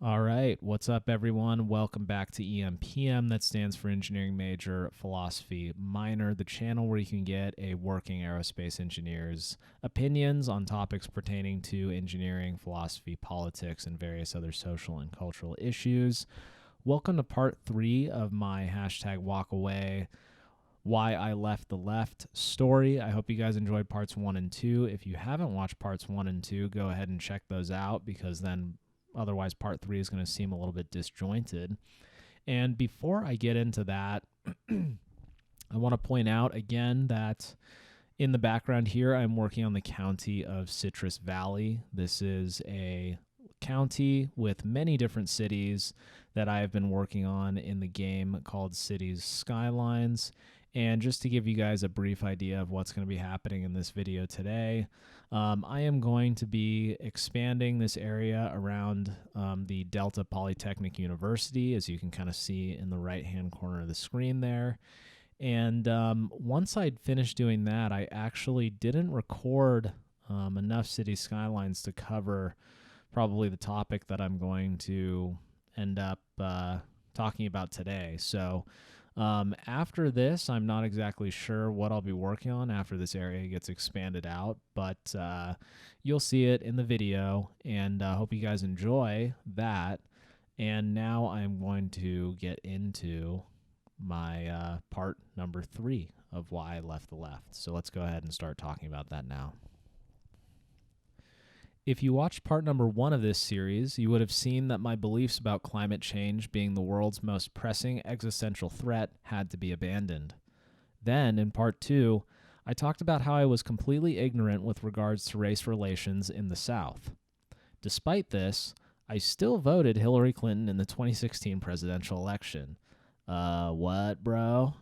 All right, what's up, everyone? Welcome back to EMPM. That stands for Engineering Major, Philosophy Minor, the channel where you can get a working aerospace engineer's opinions on topics pertaining to engineering, philosophy, politics, and various other social and cultural issues. Welcome to part 3 of my hashtag walk away, why I left the left story. I hope you guys enjoyed parts 1 and 2. If you haven't watched parts 1 and 2, go ahead and check those out, because then otherwise part 3 is going to seem a little bit disjointed. And before I get into that, I want to point out again that in the background here, I'm working on the county of Citrus Valley. This is a county with many different cities that I have been working on in the game called Cities Skylines. And just to give you guys a brief idea of what's going to be happening in this video today, I am going to be expanding this area around the Delta Polytechnic University, as you can kind of see in the right-hand corner of the screen there. And once I'd finished doing that, I actually didn't record enough city skylines to cover probably the topic that I'm going to end up talking about today. So after this, I'm not exactly sure what I'll be working on after this area gets expanded out, but you'll see it in the video, and I hope you guys enjoy that. And now I'm going to get into my part number 3 of why I left the left. So let's go ahead and start talking about that now. If you watched part number 1 of this series, you would have seen that my beliefs about climate change being the world's most pressing existential threat had to be abandoned. Then, in part 2, I talked about how I was completely ignorant with regards to race relations in the South. Despite this, I still voted Hillary Clinton in the 2016 presidential election. What, bro?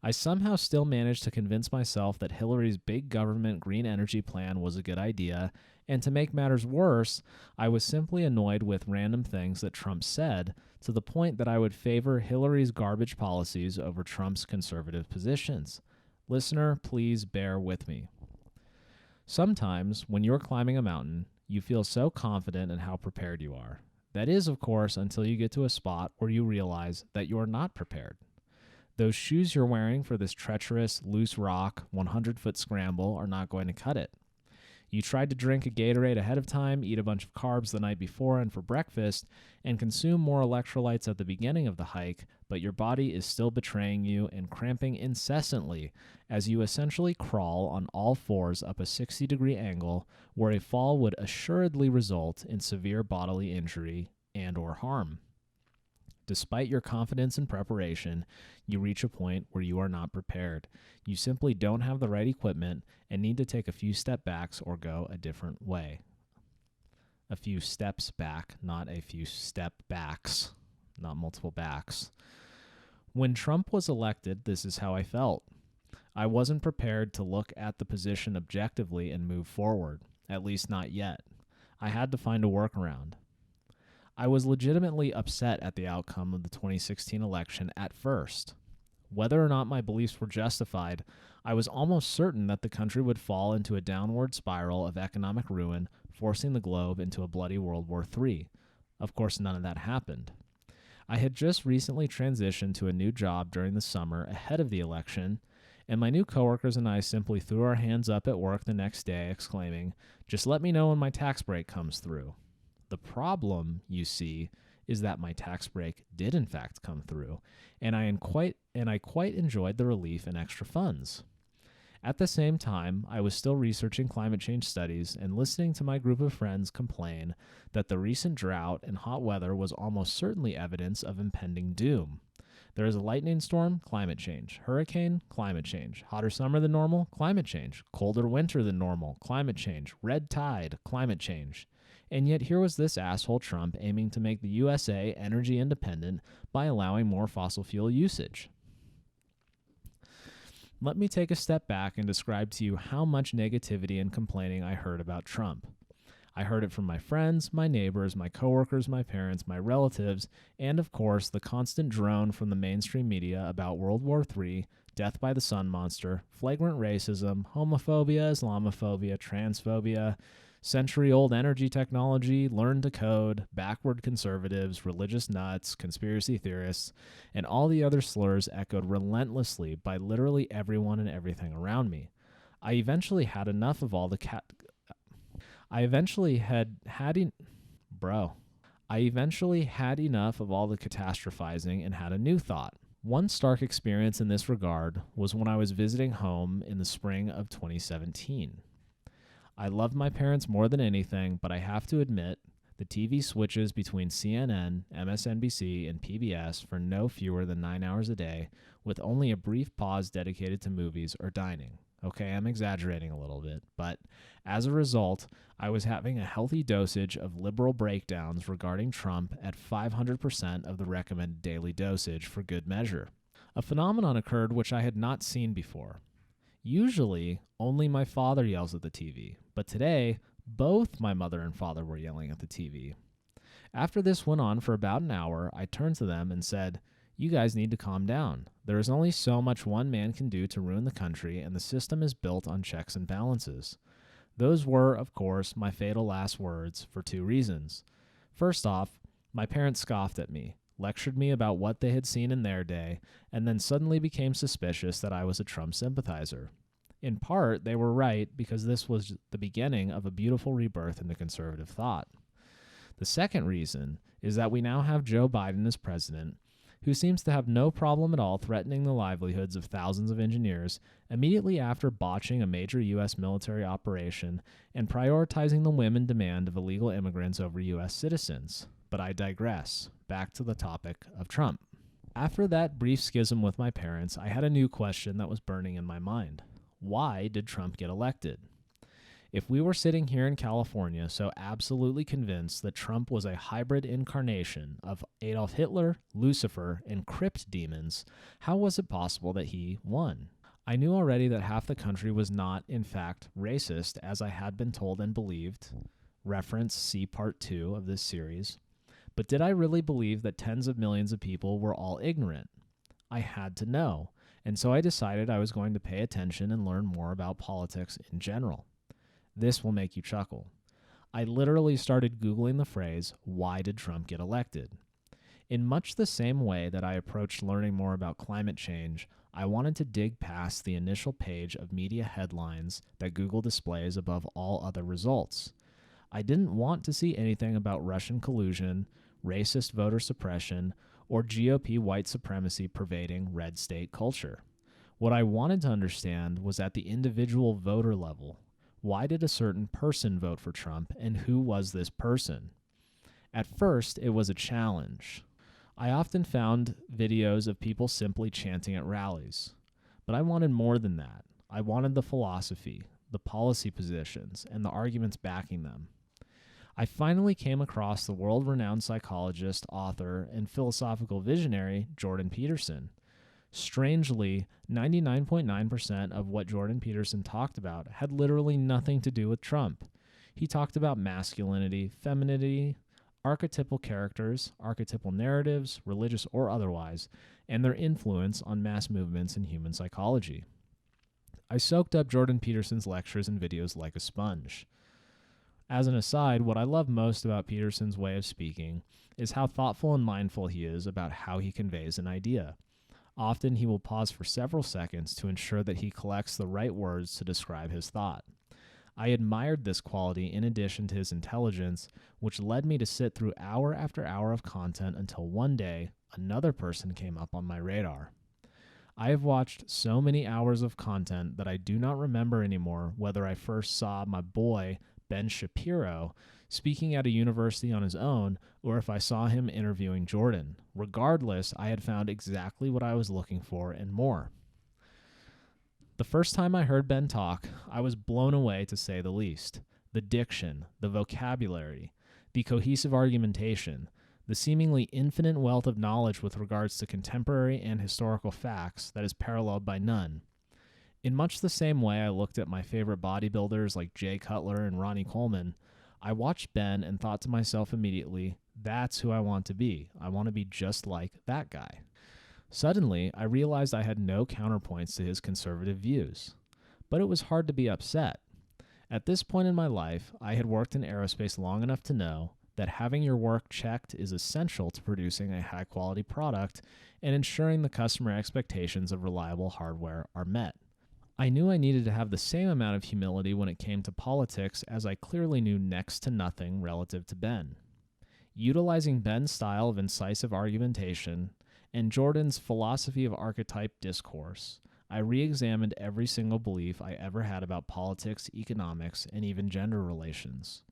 I somehow still managed to convince myself that Hillary's big government green energy plan was a good idea, and to make matters worse, I was simply annoyed with random things that Trump said, to the point that I would favor Hillary's garbage policies over Trump's conservative positions. Listener, please bear with me. Sometimes, when you're climbing a mountain, you feel so confident in how prepared you are. That is, of course, until you get to a spot where you realize that you are not prepared. Those shoes you're wearing for this treacherous, loose rock, 100-foot scramble are not going to cut it. You tried to drink a Gatorade ahead of time, eat a bunch of carbs the night before and for breakfast, and consume more electrolytes at the beginning of the hike, but your body is still betraying you and cramping incessantly as you essentially crawl on all fours up a 60-degree angle where a fall would assuredly result in severe bodily injury and or harm. Despite your confidence and preparation, you reach a point where you are not prepared. You simply don't have the right equipment and need to take a few step backs or go a different way. A few steps back, not a few step backs, not multiple backs. When Trump was elected, this is how I felt. I wasn't prepared to look at the position objectively and move forward, at least not yet. I had to find a workaround. I was legitimately upset at the outcome of the 2016 election at first. Whether or not my beliefs were justified, I was almost certain that the country would fall into a downward spiral of economic ruin, forcing the globe into a bloody World War III. Of course, none of that happened. I had just recently transitioned to a new job during the summer ahead of the election, and my new coworkers and I simply threw our hands up at work the next day, exclaiming, "Just let me know when my tax break comes through." The problem, you see, is that my tax break did in fact come through, and I quite enjoyed the relief and extra funds. At the same time, I was still researching climate change studies and listening to my group of friends complain that the recent drought and hot weather was almost certainly evidence of impending doom. There is a lightning storm, climate change. Hurricane, climate change. Hotter summer than normal, climate change. Colder winter than normal, climate change. Red tide, climate change. And yet here was this asshole Trump aiming to make the USA energy independent by allowing more fossil fuel usage. Let me take a step back and describe to you how much negativity and complaining I heard about Trump. I heard it from my friends, my neighbors, my coworkers, my parents, my relatives, and of course the constant drone from the mainstream media about World War III, death by the sun monster, flagrant racism, homophobia, Islamophobia, transphobia, Century-old energy technology, learn to code, backward conservatives, religious nuts, conspiracy theorists, and all the other slurs echoed relentlessly by literally everyone and everything around me. I eventually had enough of all the I eventually had enough of all the catastrophizing and had a new thought. One stark experience in this regard was when I was visiting home in the spring of 2017. I loved my parents more than anything, but I have to admit, the TV switches between CNN, MSNBC, and PBS for no fewer than 9 hours a day, with only a brief pause dedicated to movies or dining. Okay, I'm exaggerating a little bit, but as a result, I was having a healthy dosage of liberal breakdowns regarding Trump at 500% of the recommended daily dosage for good measure. A phenomenon occurred which I had not seen before. Usually, only my father yells at the TV, but today, both my mother and father were yelling at the TV. After this went on for about an hour, I turned to them and said, "You guys need to calm down. There is only so much one man can do to ruin the country, and the system is built on checks and balances." Those were, of course, my fatal last words for two reasons. First off, my parents scoffed at me, lectured me about what they had seen in their day, and then suddenly became suspicious that I was a Trump sympathizer. In part, they were right because this was the beginning of a beautiful rebirth into conservative thought. The second reason is that we now have Joe Biden as president, who seems to have no problem at all threatening the livelihoods of thousands of engineers immediately after botching a major U.S. military operation and prioritizing the whim and demand of illegal immigrants over U.S. citizens. But I digress. Back to the topic of Trump. After that brief schism with my parents, I had a new question that was burning in my mind. Why did Trump get elected? If we were sitting here in California so absolutely convinced that Trump was a hybrid incarnation of Adolf Hitler, Lucifer, and crypt demons, how was it possible that he won? I knew already that half the country was not, in fact, racist, as I had been told and believed. Reference see Part 2 of this series. But did I really believe that tens of millions of people were all ignorant? I had to know, and so I decided I was going to pay attention and learn more about politics in general. This will make you chuckle. I literally started Googling the phrase, "Why did Trump get elected?" In much the same way that I approached learning more about climate change, I wanted to dig past the initial page of media headlines that Google displays above all other results. I didn't want to see anything about Russian collusion, racist voter suppression, or GOP white supremacy pervading red state culture. What I wanted to understand was at the individual voter level. Why did a certain person vote for Trump, and who was this person? At first, it was a challenge. I often found videos of people simply chanting at rallies. But I wanted more than that. I wanted the philosophy, the policy positions, and the arguments backing them. I finally came across the world-renowned psychologist, author, and philosophical visionary Jordan Peterson. Strangely, 99.9% of what Jordan Peterson talked about had literally nothing to do with Trump. He talked about masculinity, femininity, archetypal characters, archetypal narratives, religious or otherwise, and their influence on mass movements in human psychology. I soaked up Jordan Peterson's lectures and videos like a sponge. As an aside, what I love most about Peterson's way of speaking is how thoughtful and mindful he is about how he conveys an idea. Often he will pause for several seconds to ensure that he collects the right words to describe his thought. I admired this quality in addition to his intelligence, which led me to sit through hour after hour of content until one day, another person came up on my radar. I have watched so many hours of content that I do not remember anymore whether I first saw my boy, Ben Shapiro, speaking at a university on his own, or if I saw him interviewing Jordan. Regardless, I had found exactly what I was looking for and more. The first time I heard Ben talk, I was blown away to say the least. The diction, the vocabulary, the cohesive argumentation, the seemingly infinite wealth of knowledge with regards to contemporary and historical facts that is paralleled by none. In much the same way I looked at my favorite bodybuilders like Jay Cutler and Ronnie Coleman, I watched Ben and thought to myself immediately, that's who I want to be. I want to be just like that guy. Suddenly, I realized I had no counterpoints to his conservative views. But it was hard to be upset. At this point in my life, I had worked in aerospace long enough to know that having your work checked is essential to producing a high-quality product and ensuring the customer expectations of reliable hardware are met. I knew I needed to have the same amount of humility when it came to politics as I clearly knew next to nothing relative to Ben. Utilizing Ben's style of incisive argumentation and Jordan's philosophy of archetype discourse, I re-examined every single belief I ever had about politics, economics, and even gender relations.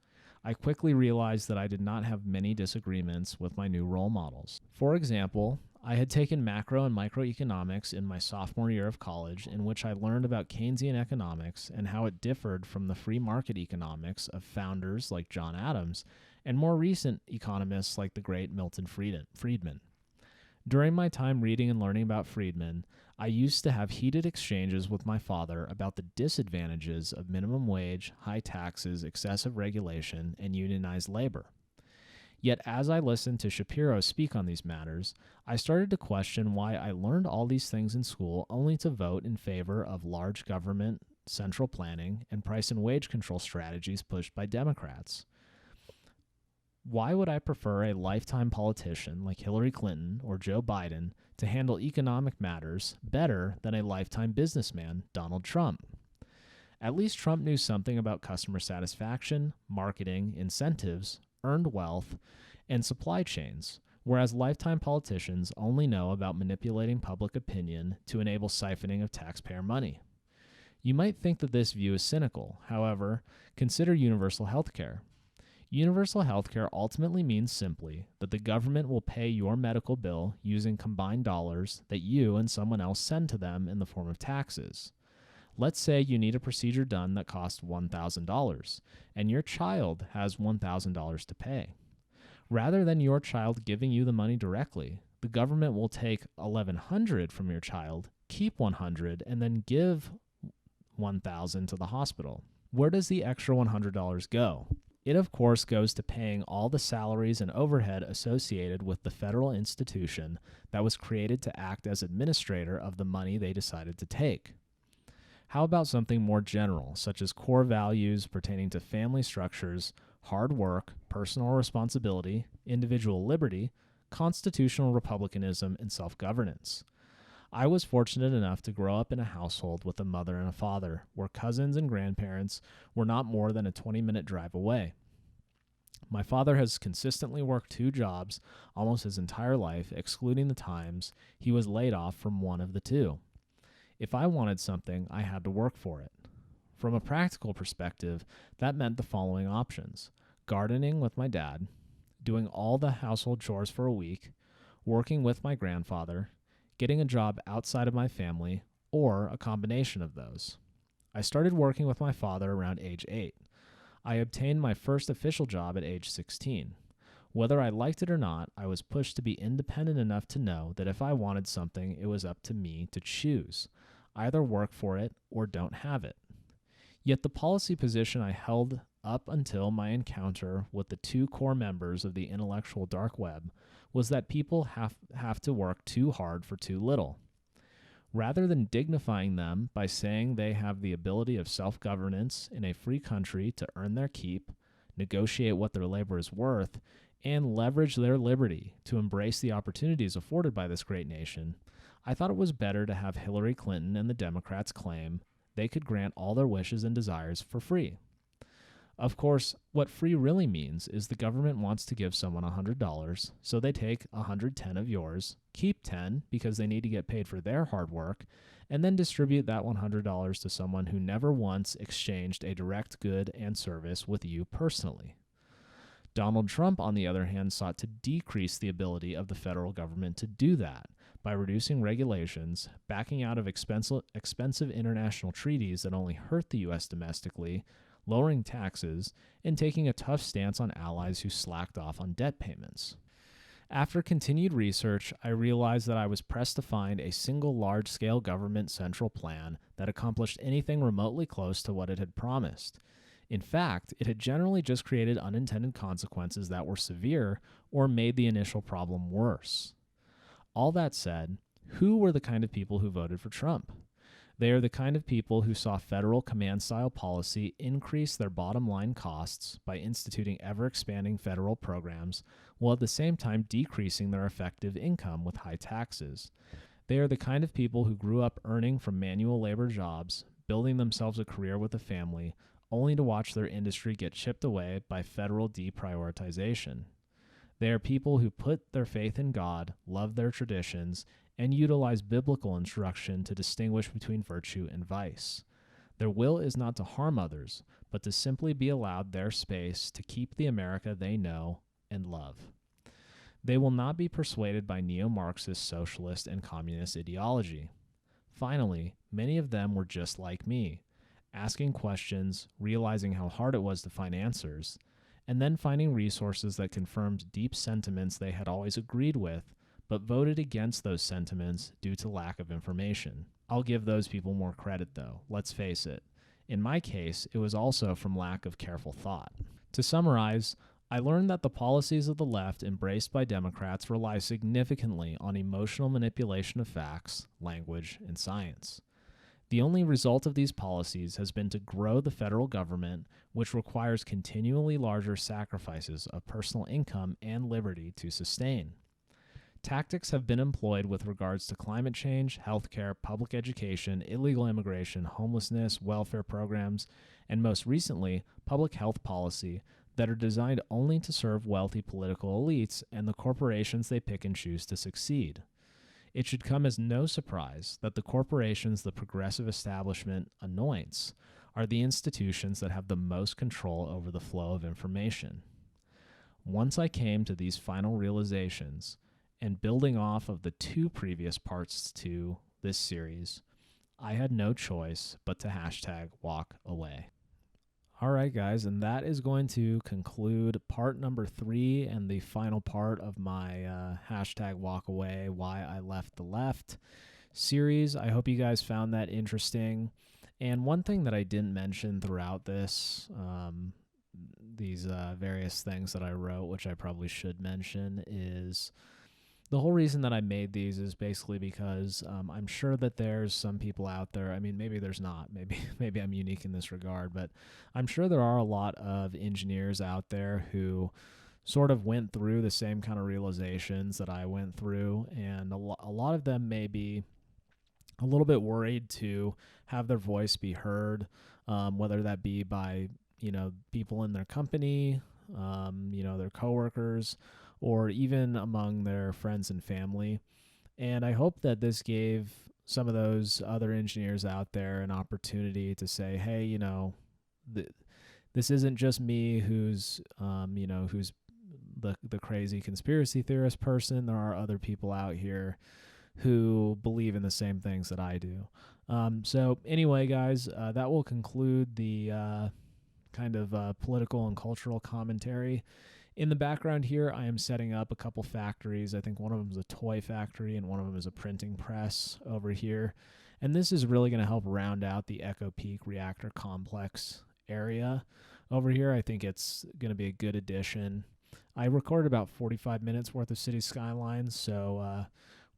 I quickly realized that I did not have many disagreements with my new role models. For example, I had taken macro and microeconomics in my sophomore year of college, in which I learned about Keynesian economics and how it differed from the free market economics of founders like John Adams and more recent economists like the great Milton Friedman. During my time reading and learning about Friedman, I used to have heated exchanges with my father about the disadvantages of minimum wage, high taxes, excessive regulation, and unionized labor. Yet as I listened to Shapiro speak on these matters, I started to question why I learned all these things in school only to vote in favor of large government, central planning, and price and wage control strategies pushed by Democrats. Why would I prefer a lifetime politician like Hillary Clinton or Joe Biden to handle economic matters better than a lifetime businessman, Donald Trump? At least Trump knew something about customer satisfaction, marketing, incentives, earned wealth, and supply chains, whereas lifetime politicians only know about manipulating public opinion to enable siphoning of taxpayer money. You might think that this view is cynical. However, consider universal health care. Universal health care ultimately means simply that the government will pay your medical bill using combined dollars that you and someone else send to them in the form of taxes. Let's say you need a procedure done that costs $1,000, and your child has $1,000 to pay. Rather than your child giving you the money directly, the government will take $1,100 from your child, keep $100, and then give $1,000 to the hospital. Where does the extra $100 go? It, of course, goes to paying all the salaries and overhead associated with the federal institution that was created to act as administrator of the money they decided to take. How about something more general, such as core values pertaining to family structures, hard work, personal responsibility, individual liberty, constitutional republicanism, and self-governance? I was fortunate enough to grow up in a household with a mother and a father, where cousins and grandparents were not more than a 20-minute drive away. My father has consistently worked 2 jobs almost his entire life, excluding the times he was laid off from one of the 2. If I wanted something, I had to work for it. From a practical perspective, that meant the following options: gardening with my dad, doing all the household chores for a week, working with my grandfather, getting a job outside of my family, or a combination of those. I started working with my father around age 8. I obtained my first official job at age 16. Whether I liked it or not, I was pushed to be independent enough to know that if I wanted something, it was up to me to choose. Either work for it or don't have it. Yet the policy position I held up until my encounter with the 2 core members of the intellectual dark web was that people have to work too hard for too little. Rather than dignifying them by saying they have the ability of self-governance in a free country to earn their keep, negotiate what their labor is worth, and leverage their liberty to embrace the opportunities afforded by this great nation, I thought it was better to have Hillary Clinton and the Democrats claim they could grant all their wishes and desires for free. Of course, what free really means is the government wants to give someone $100, so they take $110 of yours, keep $10 because they need to get paid for their hard work, and then distribute that $100 to someone who never once exchanged a direct good and service with you personally. Donald Trump, on the other hand, sought to decrease the ability of the federal government to do that by reducing regulations, backing out of expensive international treaties that only hurt the U.S. domestically, lowering taxes, and taking a tough stance on allies who slacked off on debt payments. After continued research, I realized that I was pressed to find a single large-scale government central plan that accomplished anything remotely close to what it had promised. In fact, it had generally just created unintended consequences that were severe or made the initial problem worse. All that said, who were the kind of people who voted for Trump? They are the kind of people who saw federal command-style policy increase their bottom-line costs by instituting ever-expanding federal programs, while at the same time decreasing their effective income with high taxes. They are the kind of people who grew up earning from manual labor jobs, building themselves a career with a family, only to watch their industry get chipped away by federal deprioritization. They are people who put their faith in God, love their traditions, and utilize biblical instruction to distinguish between virtue and vice. Their will is not to harm others, but to simply be allowed their space to keep the America they know and love. They will not be persuaded by neo-Marxist, socialist, and communist ideology. Finally, many of them were just like me, asking questions, realizing how hard it was to find answers, and then finding resources that confirmed deep sentiments they had always agreed with, but voted against those sentiments due to lack of information. I'll give those people more credit though, let's face it. In my case, it was also from lack of careful thought. To summarize, I learned that the policies of the left embraced by Democrats rely significantly on emotional manipulation of facts, language, and science. The only result of these policies has been to grow the federal government, which requires continually larger sacrifices of personal income and liberty to sustain. Tactics have been employed with regards to climate change, healthcare, public education, illegal immigration, homelessness, welfare programs, and most recently, public health policy that are designed only to serve wealthy political elites and the corporations they pick and choose to succeed. It should come as no surprise that the corporations the progressive establishment anoints are the institutions that have the most control over the flow of information. Once I came to these final realizations, and building off of the two previous parts to this series, I had no choice but to #walk away. All right, guys, and that is going to conclude part number 3 and the final part of my #walk away, why I left the left series. I hope you guys found that interesting. And one thing that I didn't mention throughout this, these various things that I wrote, which I probably should mention, is the whole reason that I made these is basically because I'm sure that there's some people out there. I mean, maybe there's not. Maybe I'm unique in this regard, but I'm sure there are a lot of engineers out there who sort of went through the same kind of realizations that I went through, and a lot of them may be a little bit worried to have their voice be heard, whether that be by people in their company, their coworkers, or even among their friends and family. And I hope that this gave some of those other engineers out there an opportunity to say, hey, this isn't just me who's the crazy conspiracy theorist person. There are other people out here who believe in the same things that I do. So anyway, guys, that will conclude the kind of political and cultural commentary. In the background here, I am setting up a couple factories. I think one of them is a toy factory and one of them is a printing press over here. And this is really going to help round out the Echo Peak reactor complex area over here. I think it's going to be a good addition. I recorded about 45 minutes worth of City Skylines, so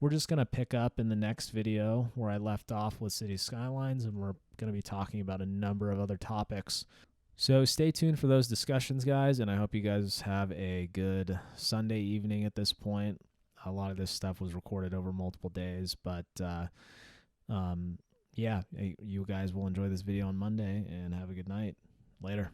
we're just going to pick up in the next video where I left off with City Skylines, and we're going to be talking about a number of other topics. So stay tuned for those discussions, guys, and I hope you guys have a good Sunday evening at this point. A lot of this stuff was recorded over multiple days, but yeah, you guys will enjoy this video on Monday, and have a good night. Later.